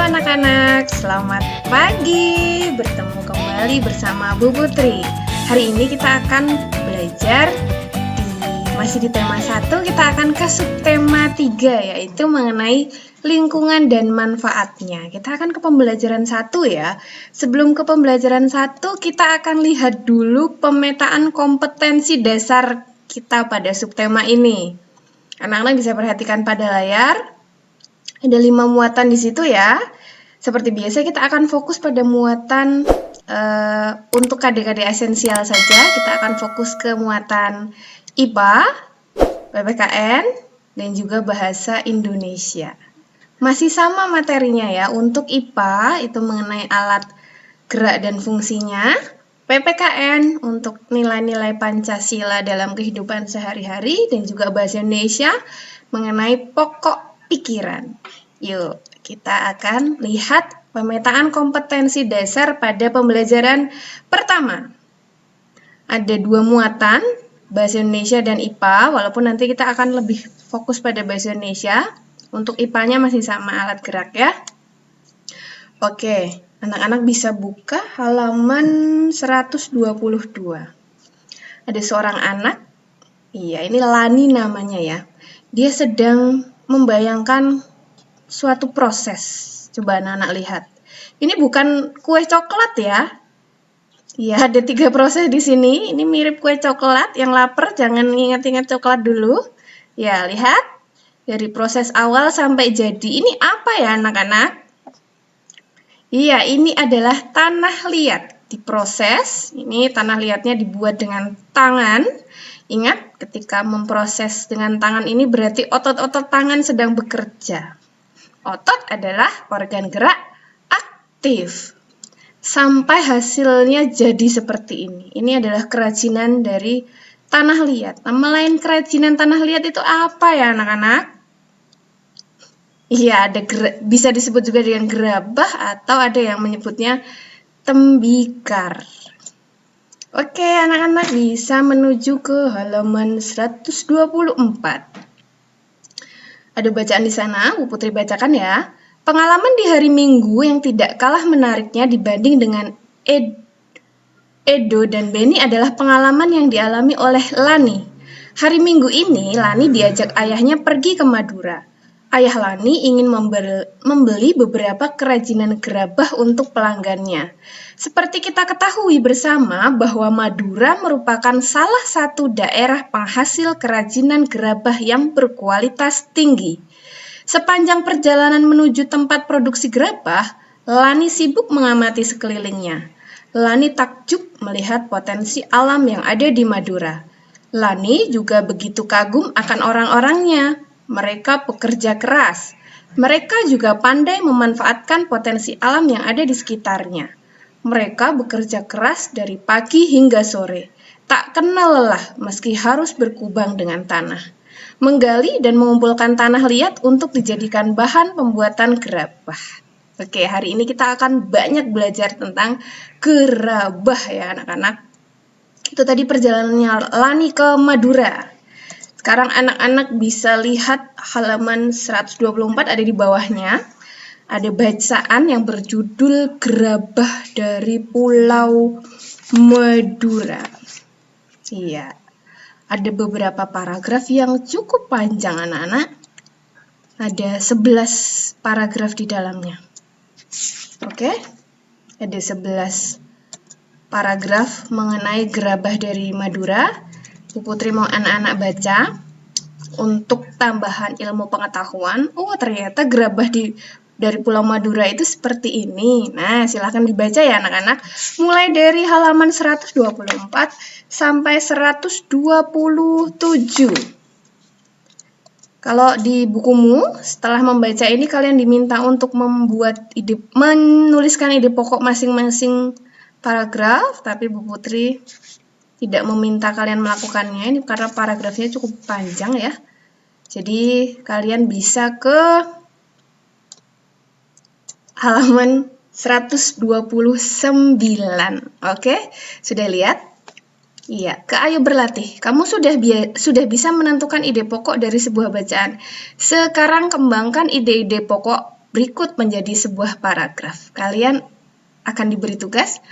anak-anak, selamat pagi. Bertemu kembali bersama Bu Putri. Hari ini kita akan belajar masih di tema 1, kita akan ke subtema 3, yaitu mengenai lingkungan dan manfaatnya. Kita akan ke pembelajaran 1 ya. Sebelum ke pembelajaran 1, kita akan lihat dulu pemetaan kompetensi dasar kita pada subtema ini. Anak-anak bisa perhatikan pada layar. Ada 5 muatan di situ ya. Seperti biasa kita akan fokus pada muatan untuk KD-KD esensial saja. Kita akan fokus ke muatan IPA, PPKN, dan juga bahasa Indonesia. Masih sama materinya ya. Untuk IPA itu mengenai alat gerak dan fungsinya. PPKN untuk nilai-nilai Pancasila dalam kehidupan sehari-hari. Dan juga bahasa Indonesia mengenai pokok pikiran. Yuk, kita akan lihat pemetaan kompetensi dasar pada pembelajaran pertama. Ada 2 muatan, bahasa Indonesia dan IPA, walaupun nanti kita akan lebih fokus pada bahasa Indonesia. Untuk IPA-nya masih sama alat gerak ya. Oke, anak-anak bisa buka halaman 122. Ada seorang anak, iya ini Lani namanya ya. Dia sedang membayangkan suatu proses. Coba anak-anak lihat. Ini bukan kue coklat ya. Ya, ada 3 proses di sini. Ini mirip kue coklat. Yang lapar jangan ingat-ingat coklat dulu. Ya, lihat. Dari proses awal sampai jadi. Ini apa ya anak-anak? Iya, ini adalah tanah liat. Diproses. Ini tanah liatnya dibuat dengan tangan. Ingat, ketika memproses dengan tangan ini berarti otot-otot tangan sedang bekerja. Otot adalah organ gerak aktif. Sampai hasilnya jadi seperti ini. Ini adalah kerajinan dari tanah liat. Nama lain kerajinan tanah liat itu apa ya anak-anak? Iya, bisa disebut juga dengan gerabah atau ada yang menyebutnya tembikar. Oke, anak-anak bisa menuju ke halaman 124. Ada bacaan di sana, Bu Putri bacakan ya. Pengalaman di hari Minggu yang tidak kalah menariknya dibanding dengan Edo dan Benny adalah pengalaman yang dialami oleh Lani. Hari Minggu ini, Lani diajak ayahnya pergi ke Madura. Ayah Lani ingin membeli beberapa kerajinan gerabah untuk pelanggannya. Seperti kita ketahui bersama bahwa Madura merupakan salah satu daerah penghasil kerajinan gerabah yang berkualitas tinggi. Sepanjang perjalanan menuju tempat produksi gerabah, Lani sibuk mengamati sekelilingnya. Lani takjub melihat potensi alam yang ada di Madura. Lani juga begitu kagum akan orang-orangnya. Mereka pekerja keras. Mereka juga pandai memanfaatkan potensi alam yang ada di sekitarnya. Mereka bekerja keras dari pagi hingga sore. Tak kenal lelah meski harus berkubang dengan tanah. Menggali dan mengumpulkan tanah liat untuk dijadikan bahan pembuatan gerabah. Oke, hari ini kita akan banyak belajar tentang gerabah ya anak-anak. Itu tadi perjalanannya Lani ke Madura. Sekarang anak-anak bisa lihat halaman 124 ada di bawahnya. Ada bacaan yang berjudul Gerabah dari Pulau Madura. Iya. Ada beberapa paragraf yang cukup panjang anak-anak. Ada 11 paragraf di dalamnya. Oke. Ada 11 paragraf mengenai gerabah dari Madura. Bu Putri mau anak-anak baca untuk tambahan ilmu pengetahuan. Oh, ternyata gerabah dari Pulau Madura itu seperti ini. Nah, silahkan dibaca ya anak-anak. Mulai dari halaman 124 sampai 127. Kalau di bukumu, setelah membaca ini kalian diminta untuk menuliskan ide pokok masing-masing paragraf, tapi Bu Putri tidak meminta kalian melakukannya ini karena paragrafnya cukup panjang ya. Jadi kalian bisa ke halaman 129. Oke, sudah lihat? Iya, ke ayo berlatih. Kamu sudah bisa menentukan ide pokok dari sebuah bacaan. Sekarang kembangkan ide-ide pokok berikut menjadi sebuah paragraf. Kalian akan diberi tugas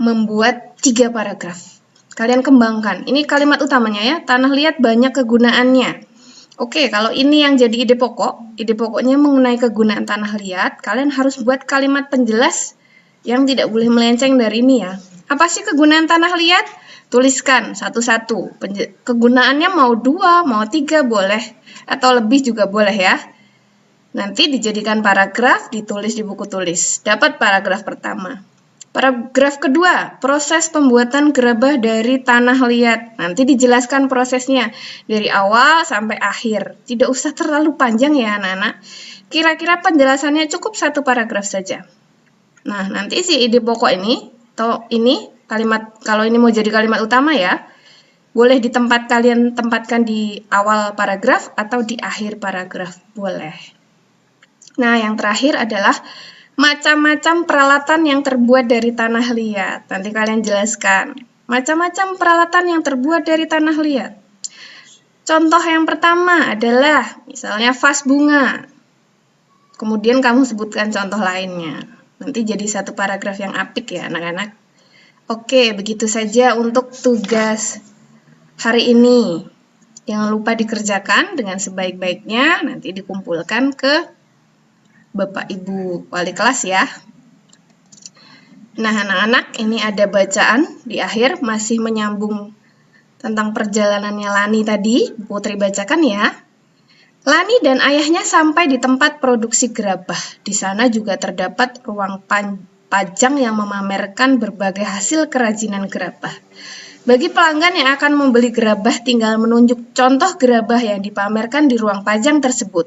membuat 3 paragraf. Kalian kembangkan. Ini kalimat utamanya ya, tanah liat banyak kegunaannya. Oke, kalau ini yang jadi ide pokoknya mengenai kegunaan tanah liat, kalian harus buat kalimat penjelas yang tidak boleh melenceng dari ini ya. Apa sih kegunaan tanah liat? Tuliskan satu-satu. Kegunaannya mau 2, mau 3 boleh, atau lebih juga boleh ya. Nanti dijadikan paragraf, ditulis di buku tulis. Dapat paragraf pertama. Paragraf kedua, proses pembuatan gerabah dari tanah liat. Nanti dijelaskan prosesnya dari awal sampai akhir. Tidak usah terlalu panjang ya anak-anak. Kira-kira penjelasannya cukup 1 paragraf saja. Nah, nanti si ide pokok ini, atau ini kalimat, kalau ini mau jadi kalimat utama ya, boleh kalian tempatkan di awal paragraf atau di akhir paragraf, boleh. Nah, yang terakhir adalah macam-macam peralatan yang terbuat dari tanah liat. Nanti kalian jelaskan. Macam-macam peralatan yang terbuat dari tanah liat. Contoh yang pertama adalah misalnya vas bunga. Kemudian kamu sebutkan contoh lainnya. Nanti jadi 1 paragraf yang apik ya anak-anak. Oke, begitu saja untuk tugas hari ini. Jangan lupa dikerjakan dengan sebaik-baiknya. Nanti dikumpulkan ke Bapak Ibu wali kelas ya. Nah anak-anak, ini ada bacaan di akhir masih menyambung tentang perjalanannya Lani tadi. Putri bacakan ya. Lani dan ayahnya sampai di tempat produksi gerabah. Di sana juga terdapat ruang pajang yang memamerkan berbagai hasil kerajinan gerabah. Bagi pelanggan yang akan membeli gerabah tinggal menunjuk contoh gerabah yang dipamerkan di ruang pajang tersebut.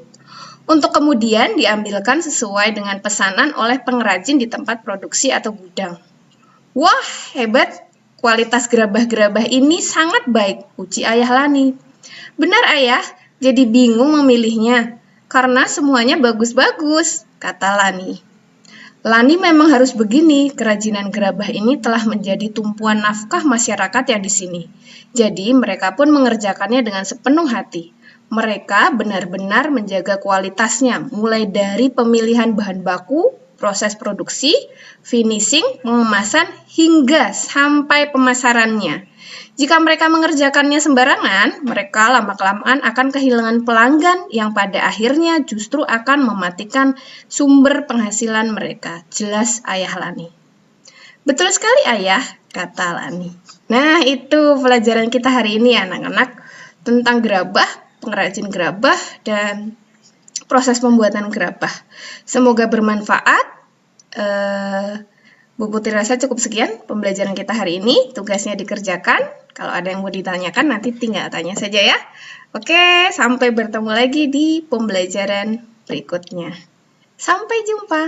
Untuk kemudian diambilkan sesuai dengan pesanan oleh pengrajin di tempat produksi atau gudang. Wah, hebat! Kualitas gerabah-gerabah ini sangat baik, uji ayah Lani. Benar ayah, jadi bingung memilihnya, karena semuanya bagus-bagus, kata Lani. Lani memang harus begini, kerajinan gerabah ini telah menjadi tumpuan nafkah masyarakat yang di sini. Jadi mereka pun mengerjakannya dengan sepenuh hati. Mereka benar-benar menjaga kualitasnya, mulai dari pemilihan bahan baku, proses produksi, finishing, pengemasan, hingga sampai pemasarannya. Jika mereka mengerjakannya sembarangan, mereka lama-kelamaan akan kehilangan pelanggan yang pada akhirnya justru akan mematikan sumber penghasilan mereka. Jelas ayah Lani. Betul sekali ayah, kata Lani. Nah, itu pelajaran kita hari ini ya anak-anak, tentang gerabah, pengrajin gerabah, dan proses pembuatan gerabah. Semoga bermanfaat. Bu Putri rasa cukup sekian pembelajaran kita hari ini. Tugasnya dikerjakan. Kalau ada yang mau ditanyakan, nanti tinggal tanya saja ya. Oke, sampai bertemu lagi di pembelajaran berikutnya. Sampai jumpa.